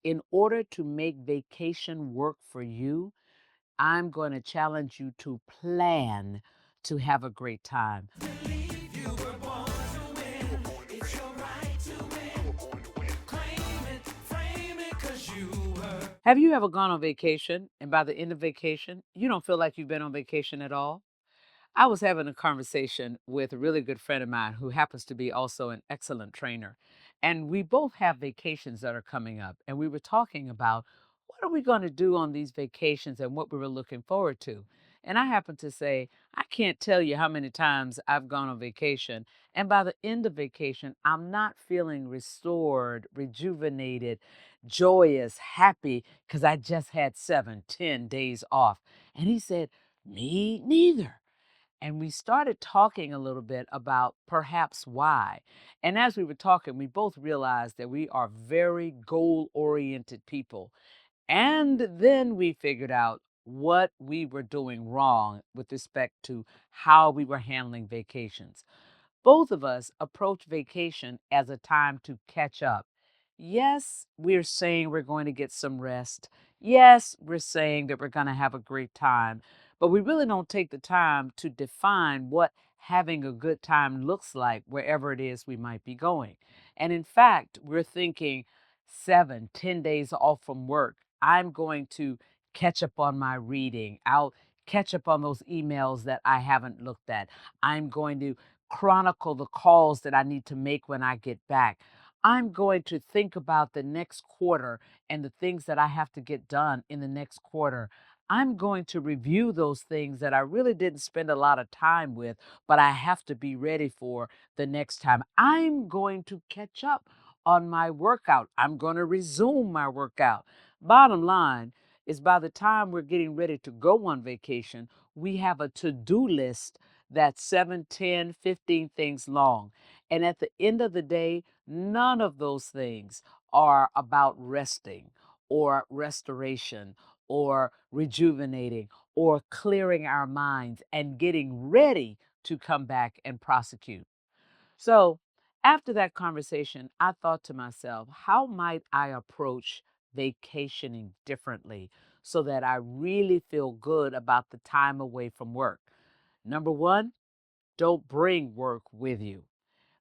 In order to make vacation work for you, I'm going to challenge you to plan to have a great time. Believe you were born to win. It's your right to win. Claim it, frame it, 'cause you were. Have you ever gone on vacation and by the end of vacation, you don't feel like you've been on vacation at all? I was having a conversation with a really good friend of mine who happens to be also an excellent trainer. And we both have vacations that are coming up. And we were talking about what are we going to do on these vacations and what we were looking forward to. And I happened to say, I can't tell you how many times I've gone on vacation. And by the end of vacation, I'm not feeling restored, rejuvenated, joyous, happy, because I just had 7, 10 days off. And he said, me neither. And we started talking a little bit about perhaps why. And as we were talking, we both realized that we are very goal oriented people. And then we figured out what we were doing wrong with respect to how we were handling vacations. Both of us approach vacation as a time to catch up. Yes, we're saying we're going to get some rest. Yes, we're saying that we're going to have a great time, but we really don't take the time to define what having a good time looks like wherever it is we might be going. And in fact, we're thinking 7, 10 days off from work. I'm going to catch up on my reading. I'll catch up on those emails that I haven't looked at. I'm going to chronicle the calls that I need to make when I get back. I'm going to think about the next quarter and the things that I have to get done in the next quarter. I'm going to review those things that I really didn't spend a lot of time with, but I have to be ready for the next time. I'm going to catch up on my workout. I'm going to resume my workout. Bottom line is by the time we're getting ready to go on vacation, we have a to do list that's 7, 10, 15 things long. And at the end of the day, none of those things are about resting or restoration or rejuvenating or clearing our minds and getting ready to come back and prosecute. So, after that conversation, I thought to myself, how might I approach vacationing differently so that I really feel good about the time away from work? Number one, don't bring work with you.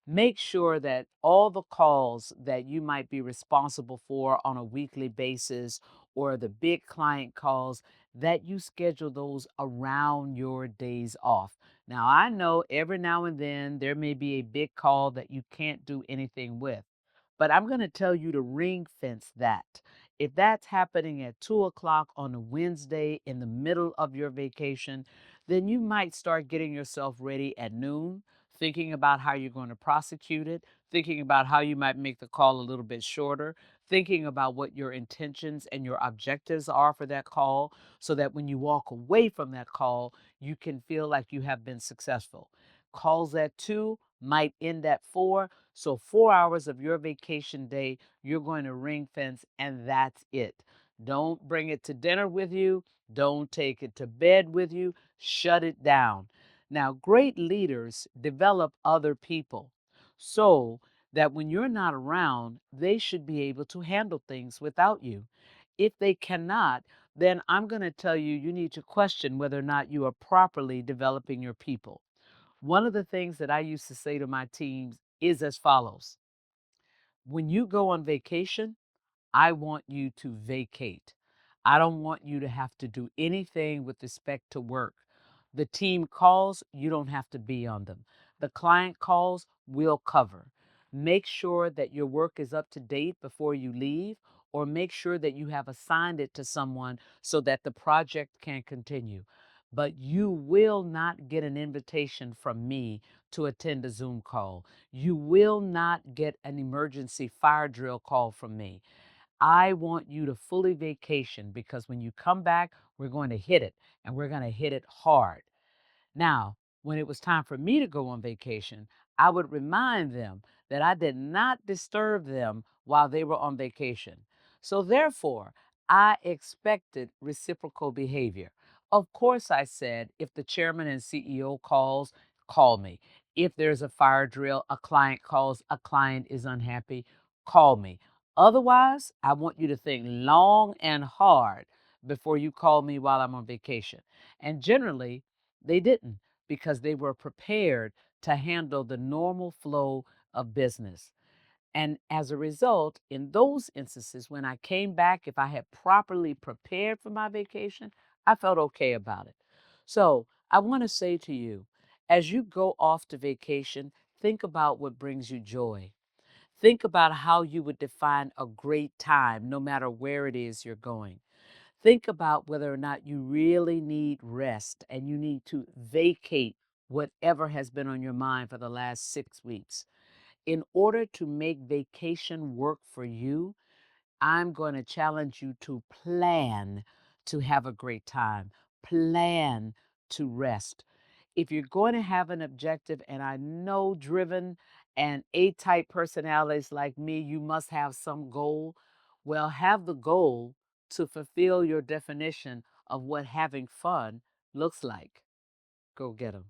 Make sure that all the calls that you might be responsible for on a weekly basis or the big client calls, that you schedule those around your days off. Now, I know every now and then there may be a big call that you can't do anything with, but I'm going to tell you to ring fence that. If that's happening at 2 o'clock on a Wednesday in the middle of your vacation, then you might start getting yourself ready at noon, thinking about how you're going to prosecute it, thinking about how you might make the call a little bit shorter, thinking about what your intentions and your objectives are for that call, so that when you walk away from that call, you can feel like you have been successful. Calls at 2 might end at 4. So 4 hours of your vacation day, you're going to ring fence, and that's it. Don't bring it to dinner with you. Don't take it to bed with you. Shut it down. Now, great leaders develop other people so that when you're not around, they should be able to handle things without you. If they cannot, then I'm going to tell you, you need to question whether or not you are properly developing your people. One of the things that I used to say to my teams is as follows: when you go on vacation, I want you to vacate. I don't want you to have to do anything with respect to work. The team calls, you don't have to be on them. The client calls, we'll cover. Make sure that your work is up to date before you leave, or make sure that you have assigned it to someone so that the project can continue. But you will not get an invitation from me to attend a Zoom call. You will not get an emergency fire drill call from me. I want you to fully vacation because when you come back, we're going to hit it and we're going to hit it hard. Now, when it was time for me to go on vacation, I would remind them that I did not disturb them while they were on vacation. So, therefore, I expected reciprocal behavior. Of course, I said, if the chairman and CEO calls, call me. If there's a fire drill, a client calls, a client is unhappy, call me. Otherwise, I want you to think long and hard before you call me while I'm on vacation. And generally, they didn't because they were prepared to handle the normal flow of business. And as a result, in those instances, when I came back, if I had properly prepared for my vacation, I felt okay about it. So I want to say to you, as you go off to vacation, think about what brings you joy. Think about how you would define a great time no matter where it is you're going. Think about whether or not you really need rest and you need to vacate whatever has been on your mind for the last 6 weeks. In order to make vacation work for you, I'm going to challenge you to plan to have a great time, plan to rest. If you're going to have an objective, and I know driven and A type personalities like me, you must have some goal. Well, have the goal to fulfill your definition of what having fun looks like. Go get them.